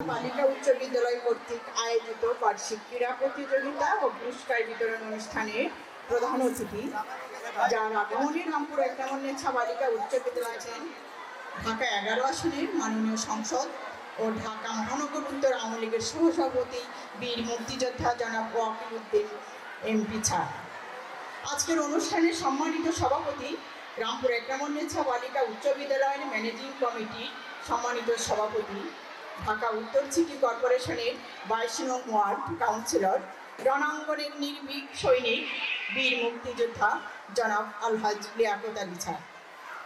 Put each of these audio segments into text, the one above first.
বালিকা উচ্চ বিদ্যালয় কর্তৃক আয়োজিত বার্ষিক ক্রীড়া প্রতিযোগিতা ও পুরস্কার বিতরণ অনুষ্ঠানে প্রধান অতিথি যার আগমনে রামপুর ১ নম্বর নেছা বালিকা উচ্চ বিদ্যালয় আছেন ঢাকা ১১ আসনের মাননীয় সংসদ ও ঢাকা মহানগর উত্তর আওয়ামী লীগের সহসভাপতি বীর মুক্তিযোদ্ধা জনাব ওয়াকিল উদ্দিন এমপি ছাড়। আজকের অনুষ্ঠানে সম্মানিত সভাপতি রামপুর ১ নম্বর নেছা বালিকা উচ্চ বিদ্যালয়ের ম্যানেজিং কমিটির সম্মানিত সভাপতি ঢাকা উত্তর সিটি কর্পোরেশনের ২২ নং ওয়ার্ড কাউন্সিলর রণাঙ্গনের নির্ভীক সৈনিক বীর মুক্তিযোদ্ধা জনাব আলহাজ লিয়াকত আলী ছাড়।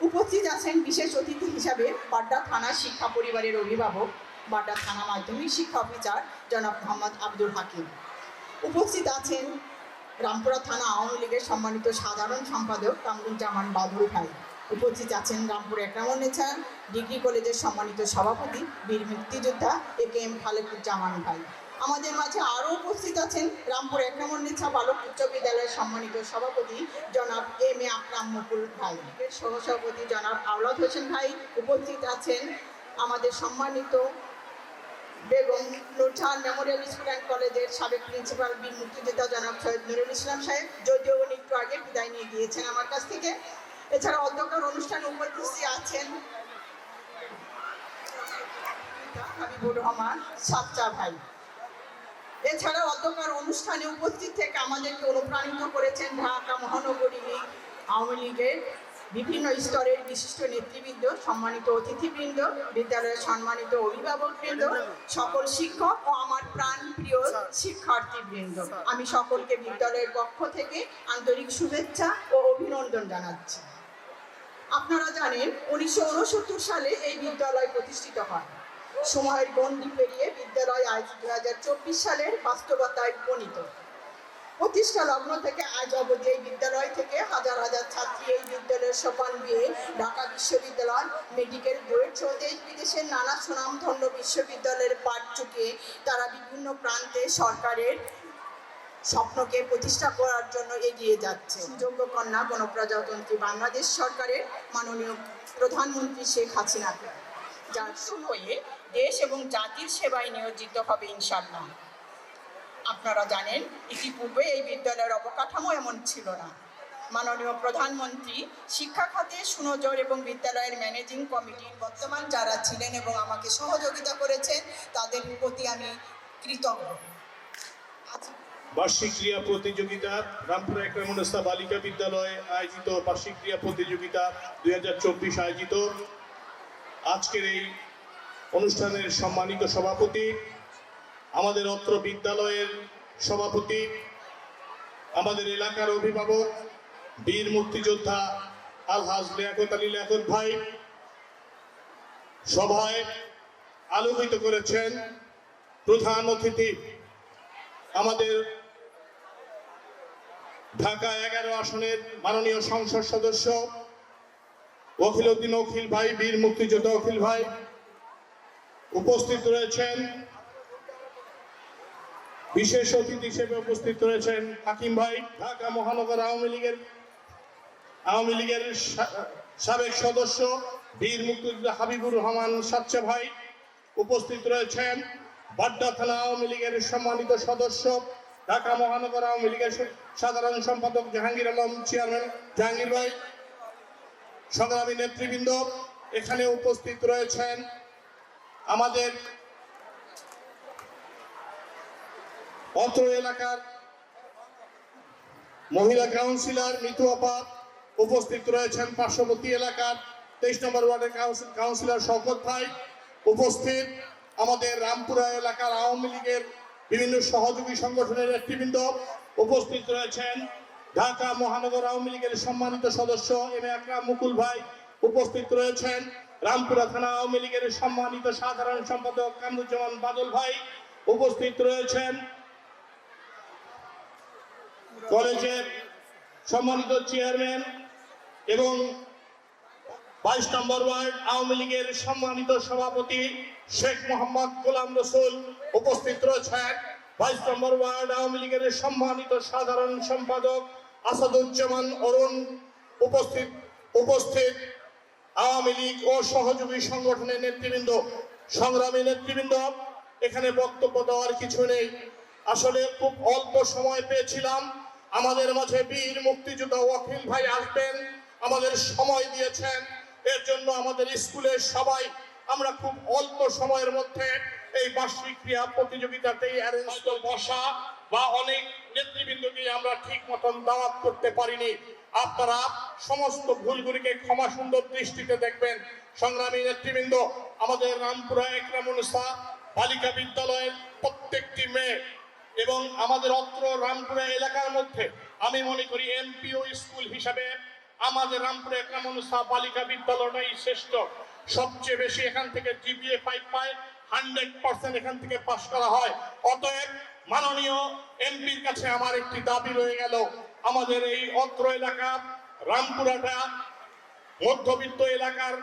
উপস্থিত আছেন বিশেষ অতিথি হিসাবে বাড্ডা থানা শিক্ষা পরিবারের অভিভাবক বাড্ডা থানা মাধ্যমিক শিক্ষা অফিসার জনাব মোহাম্মদ আব্দুল হাকিম। উপস্থিত আছেন রামপুরা থানা আওয়ামী লীগের সম্মানিত সাধারণ সম্পাদক কামরুজ্জামান বাদল ভাই। উপস্থিত আছেন রামপুর ১ নম্বর নেছা ডিগ্রি কলেজের সম্মানিত সভাপতি বীর মুক্তিযোদ্ধা AKM খালেকুজ্জামান ভাই। আমাদের মাঝে আরও উপস্থিত আছেন রামপুর ১ নম্বর নেছা বালক উচ্চ বিদ্যালয়ের সম্মানিত সভাপতি জনাব MA আকরাম মুকুল ভাই, সহসভাপতি জনাব আওলাদ হোসেন ভাই। উপস্থিত আছেন আমাদের সম্মানিত Begum Nurjahan Memorial school and কলেজের সাবেক প্রিন্সিপাল বীর মুক্তিযোদ্ধা জনাব সৈয়দ নুরুল ইসলাম সাহেব, যদিও উনি একটু আগে বিদায় নিয়ে গিয়েছেন আমার কাছ থেকে। এছাড়া অধ্যক্ষর অনুষ্ঠানে উপস্থিত আছেন হাবিবুর রহমান সাচ্চা ভাই। এছাড়া অধ্যক্ষর অনুষ্ঠানে উপস্থিত থেকে আমাদেরকে অনুপ্রাণিত করেছেন ঢাকা মহানগরী লীগ আওয়ামী লীগের বিভিন্ন স্তরের বিশিষ্ট নেতৃবৃন্দ, সম্মানিত অতিথিবৃন্দ, বিদ্যালয়ের সম্মানিত অভিভাবকবৃন্দ, সকল শিক্ষক ও আমার প্রাণপ্রিয় শিক্ষার্থীবৃন্দ। আমি সকলকে বিদ্যালয়ের পক্ষ থেকে আন্তরিক শুভেচ্ছা ও অভিনন্দন জানাচ্ছি। আপনারা জানেন ১৯৬৯ সালে এই বিদ্যালয় প্রতিষ্ঠিত হয়। সময়ের গণ্ডি পেরিয়ে বিদ্যালয় আজ ২০২৪ সালের বাস্তবতায় উপনীত। প্রতিষ্ঠা লগ্ন থেকে আজ অবধি এই বিদ্যালয় থেকে হাজার হাজার ছাত্রী এই বিদ্যালয়ের সোপান দিয়ে ঢাকা বিশ্ববিদ্যালয়, মেডিকেল, বুয়েট সহ দেশ বিদেশের নানা সুনামধন্য বিশ্ববিদ্যালয়ের পাঠ চুকিয়ে তারা বিভিন্ন প্রান্তে সরকারের স্বপ্নকে প্রতিষ্ঠা করার জন্য এগিয়ে যাচ্ছে। যোগ্য কন্যা গণপ্রজাতন্ত্রী বাংলাদেশ সরকারের মাননীয় প্রধানমন্ত্রী শেখ হাসিনাকে, যার সময়ে দেশ এবং জাতির সেবায় নিয়োজিত হবে ইনশাআল্লাহ। আপনারা জানেন ইতিপূর্বে এই বিদ্যালয়ের অবকাঠামো এমন ছিল না। মাননীয় প্রধানমন্ত্রী শিক্ষা খাতে সুনজর এবং বিদ্যালয়ের ম্যানেজিং কমিটির বর্তমান যারা ছিলেন এবং আমাকে সহযোগিতা করেছেন তাদের প্রতি আমি কৃতজ্ঞ। বার্ষিক ক্রীড়া প্রতিযোগিতা রামপুর ১ নম্বর নেছা বালিকা বিদ্যালয়ে আয়োজিত বার্ষিক ক্রীড়া প্রতিযোগিতা ২০২৪ আয়োজিত। আজকের এই অনুষ্ঠানের সম্মানিত সভাপতি, আমাদের অত্র বিদ্যালয়ের সভাপতি, আমাদের এলাকার অভিভাবক বীর মুক্তিযোদ্ধা আলহাজ লিয়াকত আলী লিয়াকত ভাই, সভায় আলোকিত করেছেন প্রধান অতিথি আমাদের ঢাকা ১১ আসনের মাননীয় সংসদ সদস্য ওয়াকিল উদ্দিন অখিল ভাই, বীর মুক্তিযোদ্ধা অখিল ভাই। উপস্থিত রয়েছেন বিশেষ অতিথি হিসেবে উপস্থিত রয়েছেন হাকিম ভাই, ঢাকা মহানগর আওয়ামী লীগের সাবেক সদস্য বীর মুক্তিযোদ্ধা হাবিবুর রহমান সাচ্চা ভাই। উপস্থিত রয়েছেন বাড্ডা থানা আওয়ামী লীগের সম্মানিত সদস্য ঢাকা মহানগর আওয়ামী লীগের সাধারণ সম্পাদক জাহাঙ্গীর আলম চেয়ারম্যান জাহাঙ্গীর ভাই। সংগ্রামী নেতৃবৃন্দ, এখানে উপস্থিত রয়েছেন আমাদের অত্র এলাকার মহিলা কাউন্সিলর মিতু আপা। উপস্থিত রয়েছেন পার্শ্ববর্তী এলাকার ২৩ নম্বর ওয়ার্ডের কাউন্সিলর শওকত ভাই। উপস্থিত আমাদের রামপুরা এলাকার আওয়ামী লীগের বিভিন্ন সহযোগী সংগঠনের নেতৃবৃন্দ। উপস্থিত রয়েছেন ঢাকা মহানগর আওয়ামী লীগের সম্মানিত সদস্য MA আকরাম মুকুল ভাই। উপস্থিত রয়েছেন রামপুরা থানা আওয়ামী লীগের সম্মানিত সাধারণ সম্পাদক কামরুজ্জামান বাদল ভাই। উপস্থিত রয়েছেন কলেজের সম্মানিত চেয়ারম্যান এবং ২২ নম্বর ওয়ার্ড আওয়ামী লীগের সম্মানিত সভাপতি শেখ মোহাম্মদ গোলাম রসুল। উপস্থিত রয়েছেন ২২ নম্বর ওয়ার্ড আওয়ামী লীগের সম্মানিত সাধারণ সম্পাদক আসাদুজ্জামান অরুণ। উপস্থিত আওয়ামী লীগ ও সহযোগী সংগঠনের নেতৃবৃন্দ, সংগ্রামী নেতৃবৃন্দ, এখানে বক্তব্য দেওয়ার কিছু নেই। আসলে খুব অল্প সময় পেয়েছিলাম। আমাদের মাঝে বীর মুক্তিযোদ্ধা ওয়াকিল ভাই আসবেন, আমাদের সময় দিয়েছেন। এর জন্য আমাদের স্কুলের সবাই আমরা খুব অল্প সময়ের মধ্যে এই বার্ষিক ক্রীড়া প্রতিযোগিতাতেই অ্যারেঞ্জ বসা বা অনেক নেতৃবৃন্দকে আমরা ঠিক মতন দাওয়াত করতে পারিনি। আপনারা সমস্ত ভুলগুলিকে ক্ষমা সুন্দর দৃষ্টিতে দেখবেন। সংগ্রামী নেতৃবৃন্দ, আমাদের রামপুরা একরামুন্নেছা বালিকা বিদ্যালয়ের প্রত্যেকটি মেয়ে এবং আমাদের অত্র রামপুরা এলাকার মধ্যে আমি মনে করি এমপিও স্কুল হিসাবে আমাদের রামপুরা একরামুন্নেছা বালিকা বিদ্যালয়টাই শ্রেষ্ঠ। সবচেয়ে বেশি এখান থেকে জিপিএ 5 পায়, 100% এখান থেকে পাশ করা হয়। অতএব মাননীয় এমপির কাছে আমার একটি দাবি রয়ে গেল, আমাদের এই অত্র এলাকা রামপুরাটা মধ্যবিত্ত এলাকার,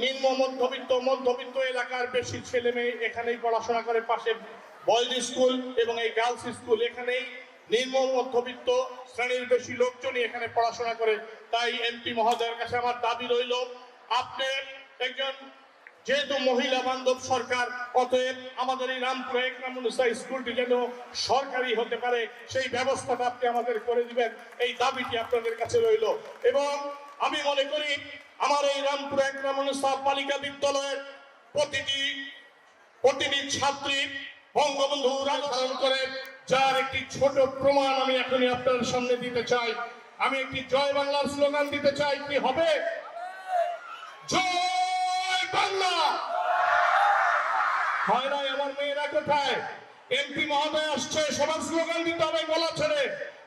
নিম্ন মধ্যবিত্ত এলাকার বেশি ছেলে মেয়ে এখানেই পড়াশোনা করে। পাশে বয়েজ স্কুল এবং এই গার্লস স্কুল, এখানেই নিম্ন মধ্যবিত্ত শ্রেণীর বেশি লোকজনই এখানে পড়াশোনা করে। তাই এমপি মহোদয়ের কাছে আমার দাবি রইল, আপনি একজন যেহেতু মহিলা বান্ধব সরকার, অতএব আমাদের এই রামপুরা একরামুন্নেছা স্কুলটি যেন সরকারি হতে পারে সেই ব্যবস্থাটা আপনি আমাদের করে দিবেন, এই দাবিটি আপনাদের কাছে রইল। এবং আমি মনে করি আমার এই রামপুরা একরামুন্নেছা বালিকা বিদ্যালয়ের প্রতিটি ছাত্রী বঙ্গবন্ধু ধারণ করে, যার একটি ছোট প্রমাণ আমি এখনই আপনার সামনে দিতে চাই। আমি একটি জয় বাংলার স্লোগান দিতে চাই, কি হবে? জয় বাংলা। হয় নাই? আমার মেয়েরা কোথায়? এমপি মহোদয় আসছে, সবার স্লোগান দিতে হবে গলা ছেড়ে,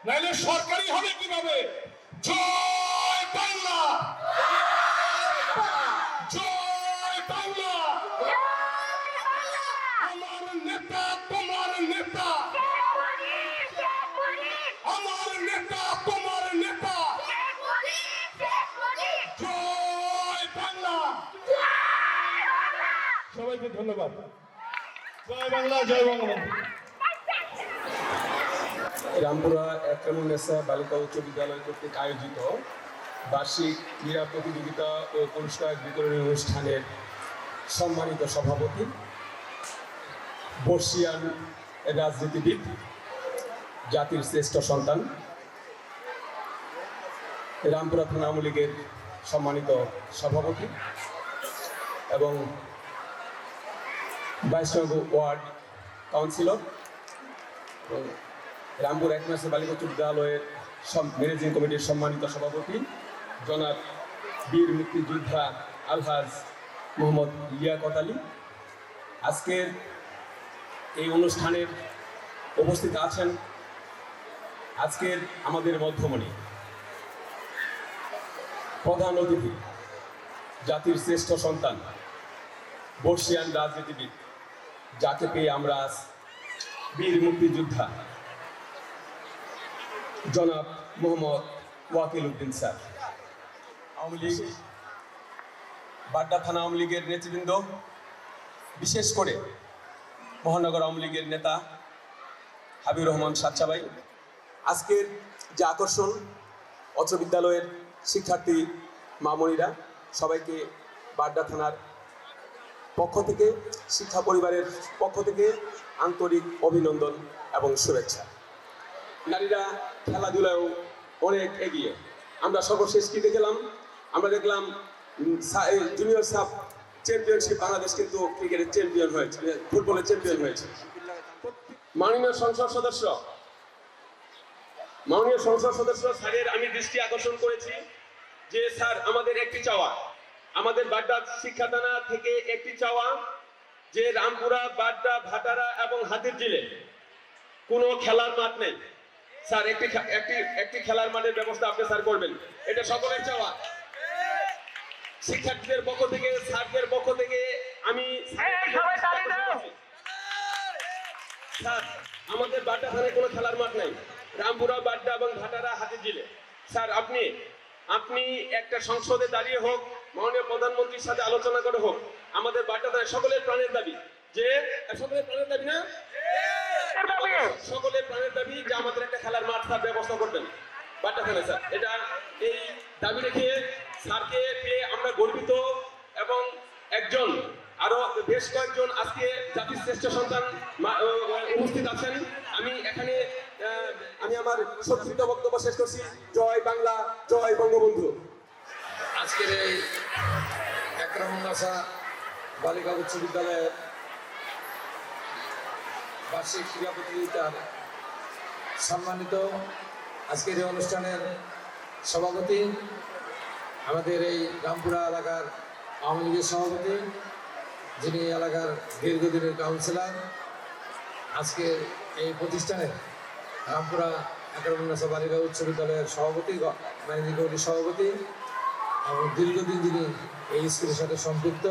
নাইলে সরকারি হবে কিভাবে? জয় বাংলা, জয় বাংলা। আমার নেতা তোমার নেতা, আমার নেতা তোমার নেতা। জয় বাংলা। সবাইকে ধন্যবাদ। জয় বাংলা, জয় বঙ্গবন্ধু। রামপুরা একরামুন্নেছা বালিকা উচ্চ বিদ্যালয় কর্তৃক আয়োজিত বার্ষিক ক্রীড়া প্রতিযোগিতা ও পুরস্কার বিতরণী অনুষ্ঠানের সম্মানিত সভাপতি, বর্ষিয়ান রাজনীতিবিদ, জাতির শ্রেষ্ঠ সন্তান, রামপুরা থানা আওয়ামী লীগের সম্মানিত সভাপতি এবং 22 নং ওয়ার্ড কাউন্সিলর, রামপুরা একরামুন্নেছা বালিকা উচ্চ বিদ্যালয়ের ম্যানেজিং কমিটির সম্মানিত সভাপতি জনাব বীর মুক্তিযোদ্ধা আলহাজ মোহাম্মদ লিয়াকত আলী, আজকের এই অনুষ্ঠানের উপস্থিত আছেন আজকের আমাদের মধ্যমণি প্রধান অতিথি, জাতির শ্রেষ্ঠ সন্তান, বর্ষিয়ান রাজনীতিবিদ, যাকে পেয়ে আমরা আজ বীর মুক্তিযোদ্ধা জনাব মোহাম্মদ ওয়াকিল উদ্দিন স্যার, আওয়ামী লীগ বাড্ডা থানা আওয়ামী লীগের নেতৃবৃন্দ, বিশেষ করে মহানগর আওয়ামী লীগের নেতা হাবিবুর রহমান সাচ্চাবাই, আজকের যে আকর্ষণ অত্র বিদ্যালয়ের শিক্ষার্থী মামনিরা, সবাইকে বাড্ডা থানার পক্ষ থেকে, শিক্ষা পরিবারের পক্ষ থেকে আন্তরিক অভিনন্দন এবং শুভেচ্ছা। নারীরা খেলাধুলায়ও অনেক এগিয়ে। আমরা সর্বশেষ কি দেখলাম? আমরা দেখলাম জুনিয়র সাব চ্যাম্পিয়নশিপ, বাংলাদেশ কিন্তু ক্রিকেটের চ্যাম্পিয়ন হয়েছে, ফুটবলের চ্যাম্পিয়ন হয়েছে। মাননীয় সংসদ সদস্য স্যারের আমি দৃষ্টি আকর্ষণ করেছি যে স্যার, আমাদের একটি চাওয়া, আমাদের বাড্ডা শিক্ষাদানা থেকে একটি চাওয়া যে রামপুরা, বাড্ডা, ভাটারা এবং হাতিরঝিলে কোনো খেলার মাঠ নেই। স্যার, একটি খেলার মাঠের ব্যবস্থা আপনি স্যার করবেন, এটা সকলের চাওয়া। শিক্ষার্থীদের পক্ষ থেকে, স্যারদের পক্ষ থেকে আমি স্যার, আমাদের বাড্ডা থানায় কোনো খেলার মাঠ নাই, রামপুরা, বাড্ডা এবং ভাটারা, হাতিরঝিলে। স্যার, আপনি একটা সংসদে দাঁড়িয়ে হোক, মাননীয় প্রধানমন্ত্রীর সাথে আলোচনা করে হোক, আমাদের বাড্ডা থানায় সকলের প্রাণের দাবি, যে সকলের প্রাণের দাবি না, সকলের প্রাণের দাবি যে আমাদের একটা খেলার মাঠ তার ব্যবস্থা করবেন বাড্ডা থানায়। স্যার, এটা এই দাবি রেখে স্যারকে পেয়ে আমরা গর্বিত এবং একজন আরো বেশ কয়েকজন আজকে জাতির শ্রেষ্ঠ সন্তান উপস্থিত আছেন। আমি এখানে আমি আমার সংক্ষিপ্ত বক্তব্য শেষ করছি। জয় বাংলা, জয় বঙ্গবন্ধু। আজকের এই একরামুন্নাসা বালিকা উচ্চ বিদ্যালয়ের বার্ষিক ক্রীড়া প্রতিযোগিতার সম্মানিত আজকের এই অনুষ্ঠানের সভাপতি, আমাদের এই রামপুরা এলাকার আওয়ামী লীগের সভাপতি, যিনি এলাকার দীর্ঘদিনের কাউন্সিলর, আজকে এই প্রতিষ্ঠানের রামপুরা একরামুন্নাসা বালিকা উচ্চ বিদ্যালয়ের সভাপতি, ম্যানেজিং কমিটির সভাপতি এবং দীর্ঘদিন যিনি এই স্কুলের সাথে সম্পৃক্ত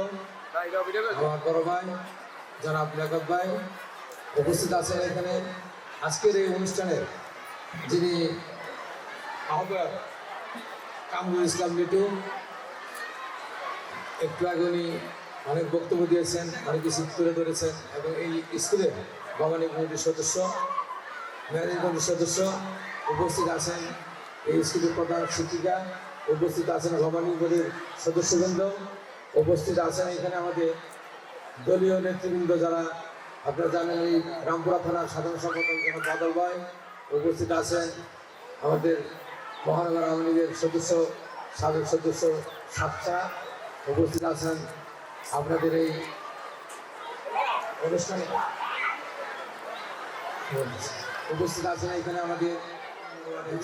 আমার বড় ভাই জনাব লিয়াকত ভাই উপস্থিত আছেন এখানে। আজকের এই অনুষ্ঠানের যিনি আহ্বায়ক কামরুল ইসলাম লিটু, একটু আগে উনি অনেক বক্তব্য দিয়েছেন, অনেক কিছু তুলে ধরেছেন এবং এই স্কুলের ভবানী কমিটির সদস্য, ম্যানেজিং কমিটির সদস্য উপস্থিত আছেন, এই স্কুলের প্রধান শিক্ষিকা উপস্থিত আছেন, ভবানী কমিটির সদস্যবৃন্দ উপস্থিত আছেন, এখানে আমাদের দলীয় নেতৃবৃন্দ যারা আপনারা জানেন, এই রামপুরা থানার সাধারণ সম্পাদক জনাব বাদল ভাই উপস্থিত আছেন, আমাদের মহানগর আওয়ামী লীগের সদস্য সাবেক সদস্য সাতটা উপস্থিত আছেন। আপনাদের এই অনুষ্ঠানে উপস্থিত আছেন এখানে আমাদের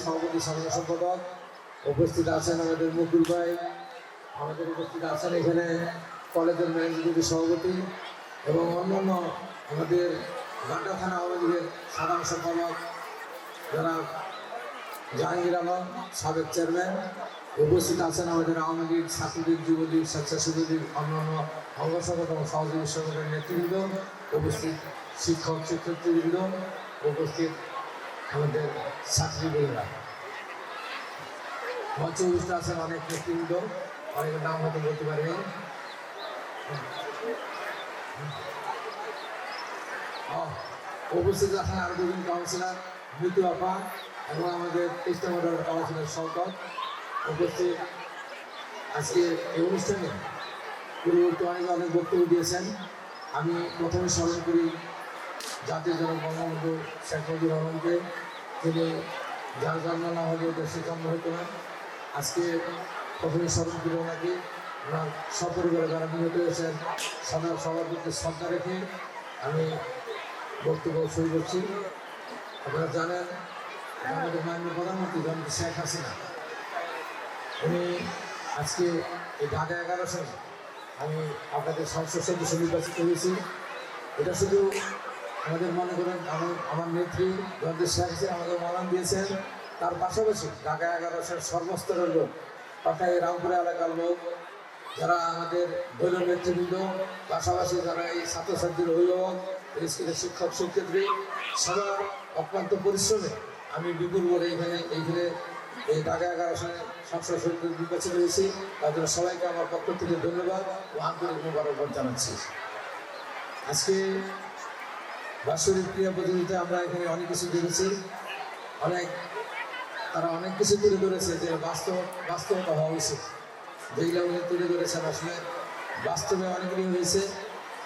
সভাপতি সাধারণ সম্পাদক উপস্থিত আছেন, আমাদের মুকুল ভাই আমাদের উপস্থিত আছেন এখানে কলেজের ম্যানেজিং সভাপতি এবং অন্যান্য আমাদের ঘাটা থানা আওয়ামী লীগের সাধারণ সম্পাদক যারা জাহাঙ্গীর আলম সাবেক চেয়ারম্যান উপস্থিত আছেন, আমাদের আওয়ামী লীগ, ছাত্রলীগ, যুবলীগ, স্বেচ্ছাসেবী অন্যান্য অঙ্গ সংগঠন সহযোগী সংগঠনের নেতৃবৃন্দ উপস্থিত, শিক্ষক শিক্ষার্থীবৃন্দ উপস্থিত, আমাদের ছাত্রীবৃন্দরা মঞ্চে উপস্থিত আছেন অনেক নেতৃবৃন্দ, অনেকের নাম হয়তো বলতে পারিনি। উপস্থিত আছেন আরো দুজন কাউন্সিলর, মৃত্যু আপা এবং আমাদের ইস্তেমাদার কাউন্সিলর শওকত উপস্থিত। আজকে এই অনুষ্ঠানে পূর্ববর্তী অনেক বক্তব্য দিয়েছেন। আমি প্রথমে স্মরণ করি জাতির জনক বঙ্গবন্ধু শেখ মুজিবুর রহমানকে, তিনি যার জন্ম না হলেও দেশে জন্ম হতো না। আজকে প্রথমে স্মরণ করি ওনাকে, ওনার সপরিবারে যারা নিহত হয়েছেন সবার প্রতি শ্রদ্ধা রেখে আমি বক্তব্য শুরু করছি। আপনারা জানেন আমাদের মাননীয় প্রধানমন্ত্রী জনাব শেখ হাসিনা, উনি আজকে এই ঢাকা 11 সনে আমি আপনাদের সংসদ সদস্য নির্বাচিত হয়েছি। এটা শুধু আমাদের মনে করেন আমার নেত্রী জনাব শেখ হাসিনা আমাদের মনোনয়ন দিয়েছেন, তার পাশাপাশি ঢাকা 11 সনের সর্বস্তরের লোক, তথা এই রামপুরা এলাকার লোক, যারা আমাদের দলীয় নেতৃবৃন্দ, পাশাপাশি যারা এই ছাত্রছাত্রীর অভিভাবক, স্কুলের শিক্ষক শিক্ষার্থী, সবার অক্লান্ত পরিশ্রমে আমি বিপুল করে এইখানে এই ঢাকা 11 সনে সংসদ সদস্য নির্বাচিত হয়েছি। তার জন্য সবাইকে আমার পক্ষ থেকে ধন্যবাদ ও আন্তরিক মোবারকবাদ জানাচ্ছি। আজকে বাৎসরিক ক্রীড়া প্রতিযোগিতায় আমরা এখানে অনেক কিছু দেখেছি, তারা অনেক কিছু তুলে ধরেছে যে বাস্তবতা হওয়া উচিত, যেগুলো উনি তুলে ধরেছেন আসলে বাস্তবে অনেকগুলি হয়েছে।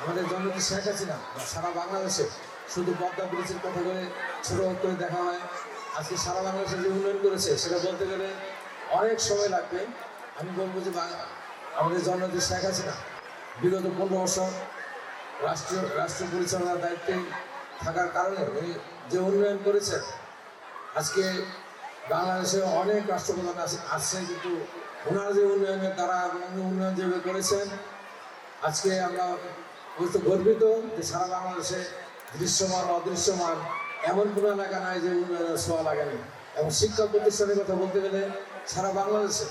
আমাদের জননেত্রী শেখ হাসিনা সারা বাংলাদেশে শুধু পদ্মা ব্রিজের কথা করে ছোট করে দেখা হয়, আজকে সারা বাংলাদেশে যে উন্নয়ন করেছে সেটা বলতে গেলে অনেক সময় লাগবে। আমি বলবো যে আমাদের জননেত্রী শেখ হাসিনা বিগত 15 বছর রাষ্ট্র পরিচালনার দায়িত্বে থাকার কারণে উনি যে উন্নয়ন করেছেন, আজকে বাংলাদেশে অনেক রাষ্ট্রপ্রধান আসছে, কিন্তু ওনারা যে উন্নয়নের দ্বারা উন্নয়ন যেভাবে করেছেন, আজকে আমরা গর্বিত যে সারা বাংলাদেশে দৃশ্যমান অদৃশ্যমান এমন কোনো এলাকা নাই যে উন্নয়নের ছোঁয়া লাগেনি। এবং শিক্ষা প্রতিষ্ঠানের কথা বলতে গেলে সারা বাংলাদেশে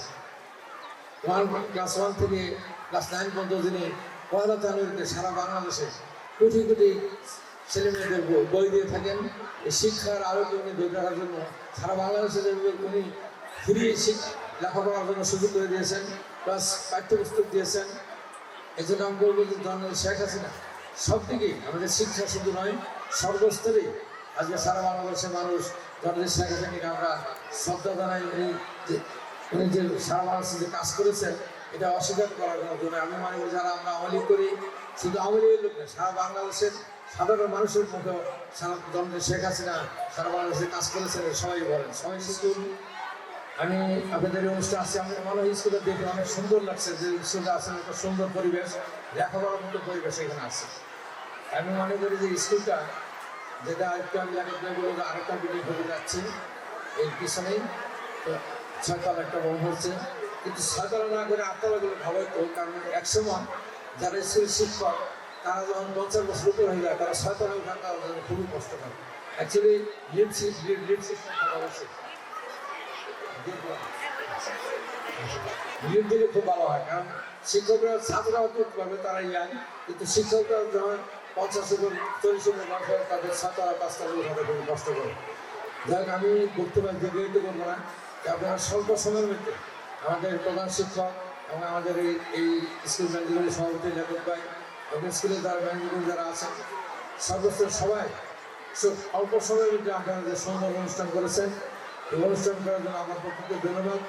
ক্লাস 1 থেকে ক্লাস 9 পর্যন্ত যিনি 1 জানুয়ারিতে সারা বাংলাদেশে কোটি কোটি ছেলেমেয়েদের বই দিয়ে থাকেন। এই শিক্ষার আলোকে উনি ধরে রাখার জন্য সারা বাংলাদেশে উনি ফ্রি লেখাপড়ার জন্য সুযোগ করে দিয়েছেন, প্লাস পাঠ্যপুস্তক দিয়েছেন। এই জন্য আমি বলবো যে জননেত্রী শেখ হাসিনা সব দিকেই আমাদের শিক্ষা শুধু নয়, সর্বস্তরেই আজকে সারা বাংলাদেশের মানুষ জননেত্রী শেখ হাসিনাকে আমরা শ্রদ্ধা জানাই। উনি যে সারা বাংলাদেশে যে কাজ করেছেন এটা অস্বীকার করার জন্য আমি মনে করি যারা আমরা আওয়ামী লীগ করি শুধু আওয়ামী লীগের লোক না, সারা বাংলাদেশের সাধারণ মানুষের মুখে সারা জন্মে শেখ হাসিনা সারা বাংলাদেশে কাজ করেছেন সবাই বলেন। সবাই স্কুল আমি আপনাদের এই অনুষ্ঠান আসছি, আমাদের মনে হয় স্কুলটা দেখে অনেক সুন্দর লাগছে, যে স্কুলটা আসলে একটা সুন্দর পরিবেশ, লেখাপড়ার মতো পরিবেশ এখানে আছে। আমি মনে করি যে স্কুলটা যেটা আরেকটা আমি বলবো আরেকটা বিল্ডিং হতে যাচ্ছে এর পিছনেই, তো 6 তলা একটা ভবন হচ্ছে, কিন্তু 6 তলা না করে 8 তলাগুলো ভালো হতো। কারণ একসময় যারা স্কুলের শিক্ষক তারা যখন 50 বছর উপর হয়ে যায় তারা 6 তলায় থাকা খুবই কষ্ট করে। অ্যাকচুয়ালি লিফট সিস্টেম থাকা উচিত, লিফট দিলে খুব ভালো হয়। কারণ শিক্ষকরা ছাত্ররা করতে পারবে তারা ইয়াং, কিন্তু শিক্ষকরা যখন 50 উপর 40 উপর বয়স হয় তাদের 6 তলা 5 তলা উঠাতে খুবই কষ্ট করে। যাই হোক, আমি বক্তব্য দীর্ঘায়িত করবো না, আপনারা স্বল্প সময়ের মধ্যে আমাদের প্রধান শিক্ষক এবং আমাদের এই স্কুল ম্যানেজমেন্টের সভাপতি লেখক ভাই এবং স্কুলের যারা ম্যানেজমেন্ট যারা আছেন সর্বস্ত সবাই অল্প সময়ের মধ্যে আপনারা যে সুন্দর অনুষ্ঠান করেছেন, এই অনুষ্ঠান করার জন্য আমার পক্ষ থেকে ধন্যবাদ।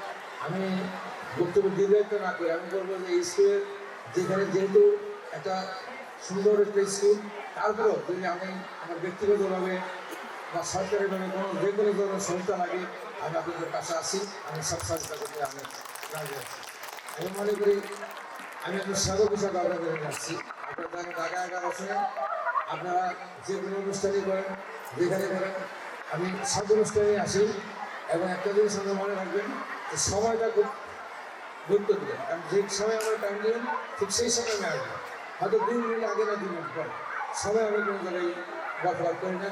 আমি বক্তব্য দীর্ঘায়িত না করে আমি বলবো যে এই স্কুলের যেখানে যেহেতু একটা সুন্দর একটা স্কুল, তারপরেও যদি আমি আমার ব্যক্তিগতভাবে বা সরকারিভাবে যে কোনো ধরনের সংস্থা লাগে আমি আপনাদের পাশে আসি, আমি সব সহায়তা করতে আমি রাজি আছি। আমি মনে করি আমি একজন সাধক হিসাবে আপনাদের যাচ্ছি। আপনারা ঢাকা 11 আপনারা যে কোনো অনুষ্ঠানই করেন, যেখানে করেন, আমি সব অনুষ্ঠানে আসি। এবং একটা জিনিস আপনারা মনে রাখবেন যে সময়টা খুব গুরুত্ব দেবেন, কারণ যে সময় আমরা টাইম দেবেন ঠিক সেই সময় আমি আসবো, হয়তো 2 মিনিট আগে না 2 মিনিট পরে, সময় আমি কোনো জায়গায় বরবাদ করি না।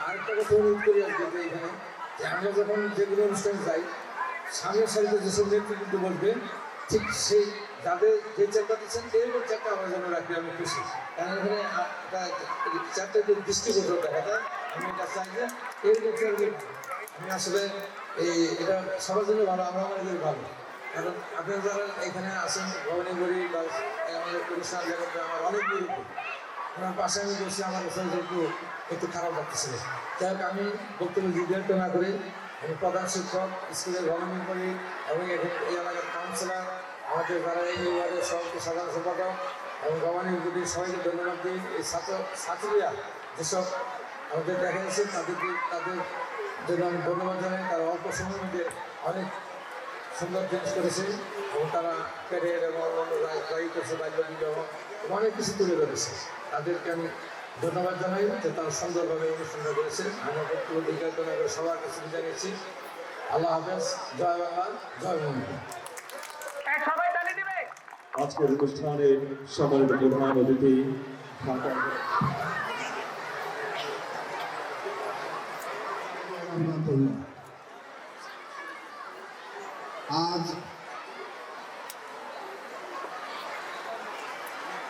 আরেকটা কথা অনুরোধ করি আজকে যে এখানে যে আমরা যখন যেগুলো অনুষ্ঠানে যাই সামনের সারিতে যেসব নেতৃত্ব বলবেন ঠিক সেই যাদের যে চেকটা দিচ্ছেন এরকম চেকটা আমরা যেন রাখি, আমি খুশি। কারণ এখানে চারটা দৃষ্টিগোচর দেখা যায়, আমি এটা চাই যে এরকম চেক আমি আসলে এটা সবার জন্য ভালো, আমরা মনে করি ভালো। কারণ আপনারা যারা এখানে আসেন ভবনী করি বা আমাদের পরিষ্কার জায়গাটা আমার অনেক বিরূপ, ওনার পাশে আমি বসে আমার একটু খারাপ লাগতেছিল। যাই হোক, আমি বক্তব্য দীর্ঘায়িত না করে আমি প্রধান শিক্ষক স্কুলের ভবনী করি এবং এই এলাকার কাউন্সিলর আমাদের যারা এই ওয়ার্ডের সভাপতি সাধারণ সম্পাদক এবং ভবনী করি সবাইকে ধন্যবাদ দিই। এই ছাত্রীরা যেসব আমাদের দেখা যাচ্ছে তাদের জন্য আমি ধন্যবাদ জানাই। তারা অল্প সময়ের মধ্যে অনেক সুন্দর জিনিস করেছে এবং তারা ক্যারিয়ার এবং রাই করছে, বাল্য বিবাহ অনেক কিছু তুলে ধরেছে। তাদেরকে আমি ধন্যবাদ জানাই যে তারা সুন্দরভাবে অনুষ্ঠানটা করেছে। আমরা বক্তব্য দীর্ঘায়িত না করে সবার কাছে বিদায় নিচ্ছি। আল্লাহ হাফেজ, জয় বাংলা, জয় বঙ্গবন্ধু। আজকের অনুষ্ঠানে সম্মানিত প্রধান অতিথি ঢাকা আজ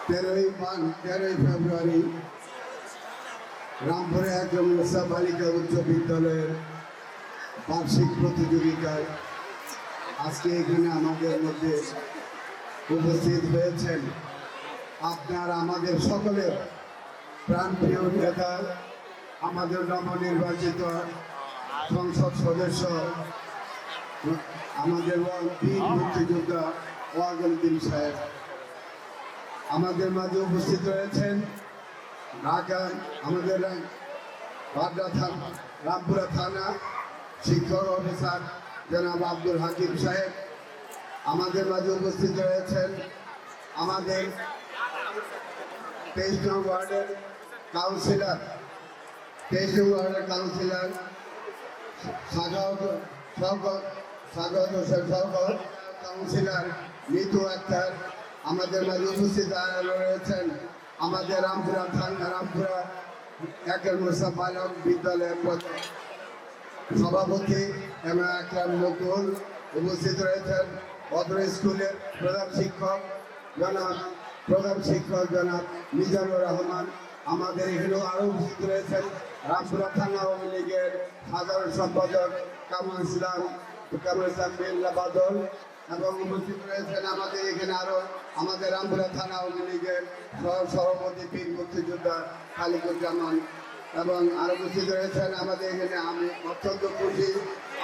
13ই ফেব্রুয়ারি রামপুরে একজন মুসা বালিকা উচ্চ বিদ্যালয়ের বার্ষিক প্রতিযোগিতায় আজকে এখানে আমাদের মধ্যে উপস্থিত হয়েছেন আপনারা আমাদের সকলের প্রাণপ্রিয় নেতা, আমাদের নবনির্বাচিত সংসদ সদস্য, আমাদের বীর মুক্তিযোদ্ধা ওয়াগলউদ্দিন সাহেব আমাদের মাঝে উপস্থিত রয়েছেন। ঢাকা আমাদের রামপুরা থানা শিক্ষক অফিসার জনাব আব্দুল হাকিম সাহেব আমাদের মাঝে উপস্থিত রয়েছেন। আমাদের 23 নং ওয়ার্ডের কাউন্সিলর স্বাগত হোসেন কাউন্সিলর মিতু আক্তার আমাদের মাঝে উপস্থিত রয়েছেন। আমাদের রামপুরা থানা রামপুরা একের মুসা বালক বিদ্যালয়ের সভাপতি এবং আকরাম নকুল উপস্থিত রয়েছেন। অত্র স্কুলের প্রধান শিক্ষক জনাব মিজানুর রহমান আমাদের এখানেও আরও উপস্থিত রয়েছেন। রামপুরা থানা আওয়ামী লীগের সাধারণ সম্পাদক কামরুল ইসলাম বিল্লা বাদল এবং উপস্থিত রয়েছেন আমাদের এখানে আরও আমাদের রামপুরা থানা আওয়ামী লীগের সভাপতি বীর মুক্তিযোদ্ধা খালিকুজ্জামান এবং আরও উপস্থিত রয়েছেন আমাদের এখানে। আমি অত্যন্ত খুশি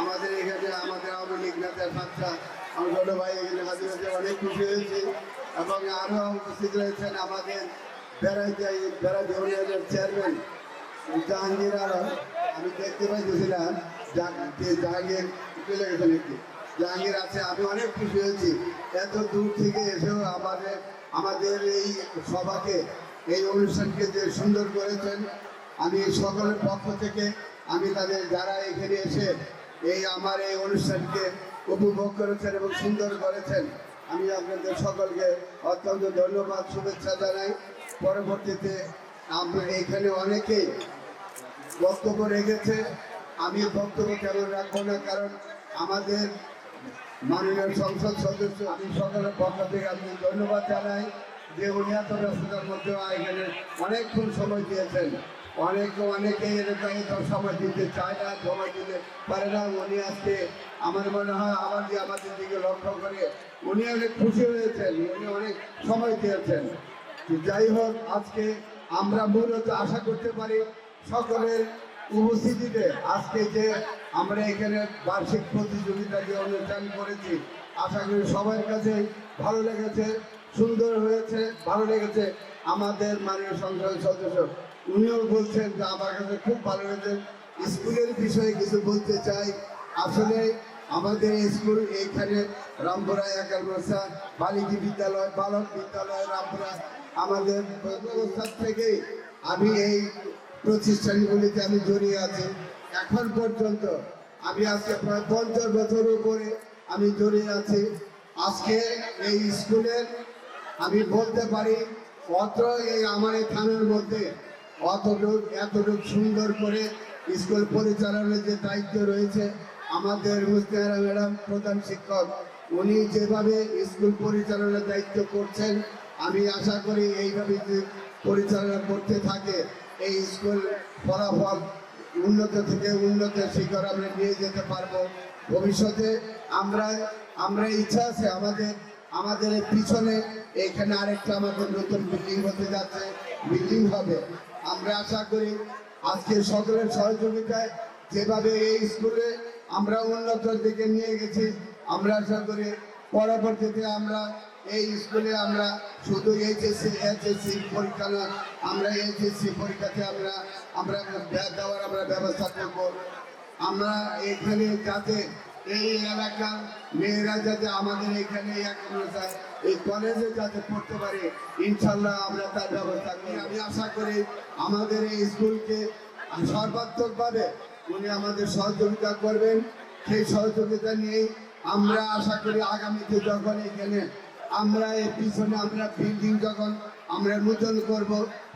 আমাদের এখানে আমাদের আওয়ামী লীগ নেতার বাচ্চা আমার ছোট ভাই এখানে হাজির হয়েছে, অনেক খুশি হয়েছি। এবং আরও উপস্থিত রয়েছেন আমাদের বেড়াইতে ইউনিয়নের চেয়ারম্যান জাহাঙ্গীর আলম। আমি দেখতে পাইতেছি না জাহাঙ্গীর চলে গেছে নাকি, জাহাঙ্গীর আছে। আমি অনেক খুশি হয়েছি এত দূর থেকে এসেও আমাদের এই সভাকে, এই অনুষ্ঠানকে যে সুন্দর করেছেন। আমি সকলের পক্ষ থেকে আমি তাদের যারা এখানে এসে আমার এই অনুষ্ঠানকে উপভোগ করেছেন এবং সুন্দর করেছেন, আমি আপনাদের সকলকে অত্যন্ত ধন্যবাদ, শুভেচ্ছা জানাই। পরবর্তীতে আমরা এখানে অনেকেই বক্তব্য রেখেছে, আমি বক্তব্য কেমন রাখবো না, কারণ আমাদের মাননীয় সংসদ সদস্য, আমি সকলের পক্ষ থেকে আমি ধন্যবাদ জানাই যে উনি এত ব্যস্ততার মধ্যেও এখানে অনেকক্ষণ সময় দিয়েছেন। অনেকেই এরকম সময় দিতে চায় না, সময় দিতে পারে না। উনি আজকে আমার মনে হয় আমাদের দিকে লক্ষ্য করে উনি অনেক খুশি হয়েছেন, উনি অনেক সময় দিয়েছেন। যাই হোক, আজকে আমরা মূলত আশা করতে পারি সকলের উপস্থিতিতে আজকে যে আমরা এখানে বার্ষিক প্রতিযোগিতা যে অনুষ্ঠান করেছি, আশা করি সবার কাছে ভালো লেগেছে, সুন্দর হয়েছে, ভালো লেগেছে। আমাদের মাননীয় সংসদ সদস্য উনিও বলছেন যে আমার কাছে খুব ভালো হয়েছে। স্কুলের বিষয়ে কিছু বলতে চাই। আসলে আমাদের স্কুল এইখানে রামপুরা একাল মাদ্রাসা বালিকা বিদ্যালয়, বালক বিদ্যালয় রামপুরা, আমাদের ব্যবস্থা থেকেই আমি এই প্রতিষ্ঠানগুলিতে আমি জড়িয়ে আছি। এখন পর্যন্ত আমি আজকে প্রায় 50 বছর উপরে আমি জড়িয়ে আছি। আজকে এই স্কুলের আমি বলতে পারি অত এই আমার এই থানার মধ্যে এতটুক সুন্দর করে স্কুল পরিচালনার যে দায়িত্ব রয়েছে আমাদের মুস্তাহারা ম্যাডাম প্রধান শিক্ষক, উনি যেভাবে স্কুল পরিচালনার দায়িত্ব করছেন, আমি আশা করি এইভাবে যে পরিচালনা করতে থাকে এই স্কুল ফলাফল উন্নত থেকে উন্নত শিক্ষক আমরা নিয়ে যেতে পারবো। ভবিষ্যতে আমরা ইচ্ছা আছে আমাদের পিছনে এখানে আরেকটা আমাদের নতুন বিল্ডিং হতে যাচ্ছে, বিল্ডিং হবে। আমরা আশা করি আজকে সকলের সহযোগিতায় যেভাবে এই স্কুলে আমরা উন্নতর দিকে নিয়ে গেছি, আমরা আশা করি পরবর্তীতে আমরা এই স্কুলে আমরা শুধু এইচএসসি পরীক্ষা না, আমরা এইচএসসি পরীক্ষাতে আমরা দেওয়ার আমরা ব্যবস্থা করব। আমরা এখানে যাতে এই এলাকার মেয়েরা যাতে আমাদের এখানে এই কলেজে যাতে পড়তে পারে, ইনশাল্লাহ আমরা তার ব্যবস্থা করি। আমি আশা করি আমাদের এই স্কুলকে সর্বাত্মকভাবে উনি আমাদের সহযোগিতা করবেন। সেই সহযোগিতা নিয়েই আমরা আশা করি আগামীতে যখন এখানে আমরা এই পিছনে আমরা বিল্ডিং যখন আমরা নূতন করব,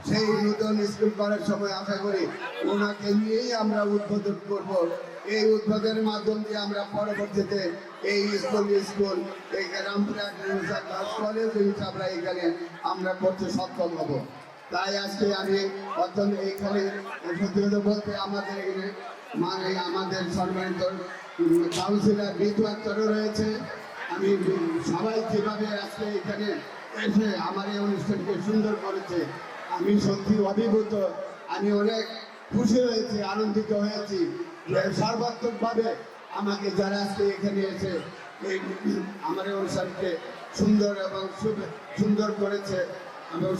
সেই নূতন স্কুল করার সময় আশা করি ওনাকে নিয়েই আমরা উদ্বোধন করব। এই উদ্বোধনের মাধ্যম দিয়ে আমরা পরবর্তীতে এই স্কুল এই রামপুরা কলেজ আমরা এখানে আমরা করতে সক্ষম হব। তাই আজকে আমি অত্যন্ত এইখানে সত্যি কথা বলতে আমাদের এখানে আমাদের সম্মানিত কাউন্সিলর বিধু আক্তারও রয়েছে। আমি সবাই যেভাবে আজকে এখানে এসে আমার এই অনুষ্ঠানকে সুন্দর করেছে, আমি সত্যি অভিভূত, আমি অনেক খুশি হয়েছি, আনন্দিত হয়েছি যে সর্বাত্মকভাবে আমাকে যারা আজকে এখানে এসে এই আমার এই অনুষ্ঠানকে সুন্দর এবং সুন্দর করেছে এবং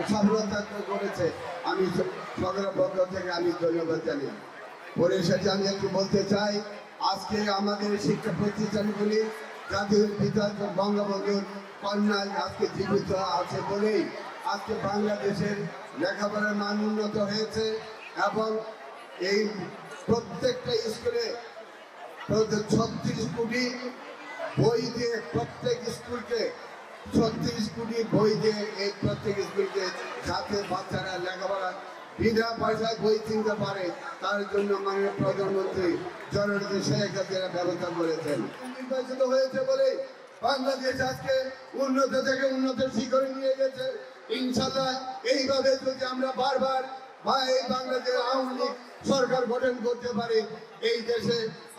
সফলতা করেছে, আমি সকলের পক্ষ থেকে আমি ধন্যবাদ জানাই। পরিশেষে আমি একটু বলতে চাই, আজকে আমাদের শিক্ষা প্রতিষ্ঠানগুলি জাতির পিতা বঙ্গবন্ধুর কন্যায় আজকে জীবিত আছে বলেই আজকে বাংলাদেশের লেখাপড়ার মান উন্নত হয়েছে এবং এই প্রত্যেকটা স্কুলে 36 কোটি বই দিয়ে প্রত্যেক স্কুলকে 36 কোটি বই দিয়ে এই প্রত্যেক স্কুলকে যাতে বাচ্চারা লেখাপড়া বিনা পয়সায় বই কিনতে পারে তার জন্য মাননীয় প্রধানমন্ত্রী জননেত্রী শেখ হাসিনা ব্যবস্থা করেছেন। নির্বাচিত হয়েছে বলে বাংলাদেশ আজকে উন্নত থেকে উন্নত শিখরে নিয়ে গেছে। ইনশাল্লাহ এইভাবে যদি আমরা বারবার এই বাংলাদেশ আওয়ামী লীগ সরকার গঠন করতে পারি, এই দেশে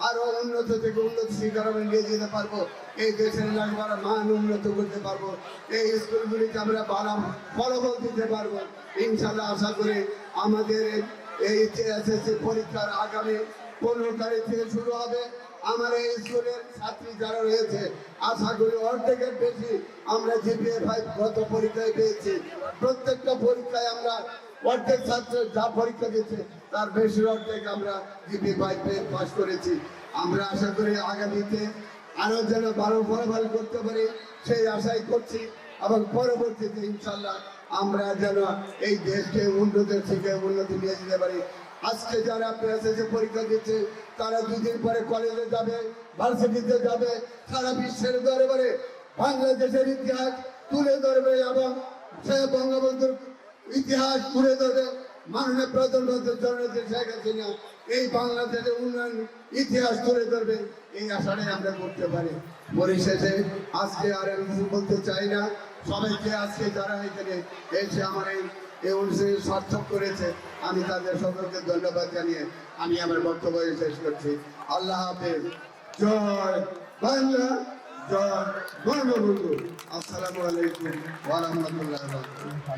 আরো উন্নত থেকে উন্নত শিক্ষার আমরা নিয়ে যেতে পারবো, এই দেশের লেখাপড়ার মান উন্নত করতে পারবো, এই স্কুলগুলিতে আমরা ভালো ফলাফল দিতে পারবো। ইনশাল্লাহ আশা করি আমাদের এই এসএসসি পরীক্ষার আগামী 15 তারিখ থেকে শুরু হবে। আমার এই স্কুলের ছাত্রী যারা রয়েছে আশা করি অর্ধেকের বেশি আমরা জিপিএ 5 গত পরীক্ষায় পেয়েছি। প্রত্যেকটা পরীক্ষায় আমরা অর্ধেক ছাত্র যা পরীক্ষা দিচ্ছে তার বেশি অর্ধেক আমরা জিপিএ 5 পেয়ে পাস করেছি। আমরা আশা করি আগামীতে আরো যেন ভালো ফলাফল করতে পারি সেই আশাই করছি এবং পরবর্তীতে ইনশাল্লাহ আমরা যেন এই দেশকে উন্নতির থেকে উন্নতি নিয়ে যেতে পারি। আজকে যারা এসএসসি পরীক্ষা দিচ্ছে তারা 2 দিন পরে কলেজে যাবে, ভার্সিটিতে যাবে, সারা বিশ্বের দরবারে বাংলাদেশের ইতিহাস তুলে ধরবে এবং সে বঙ্গবন্ধুর ইতিহাস তুলে ধরবে। মাননীয় প্রধানমন্ত্রী জননেত্রী শেখ হাসিনা এই বাংলাদেশের উন্নয়ন ইতিহাস তুলে ধরবে, এই আশাটাই আমরা করতে পারি। পরিশেষে আজকে আর আমি কিছু বলতে চাই না। সবাইকে আজকে যারা এখানে এসে আমার এই অনুষ্ঠানে সার্থক করেছে আমি তাদের সকলকে ধন্যবাদ জানিয়ে আমি আমার বক্তব্য শেষ করছি। আল্লাহ হাফেজ। জয় বাংলা, জয় বঙ্গবন্ধু। আসসালামু আলাইকুম ওয়া রাহমাতুল্লাহি ওয়া বারাকাতুহু।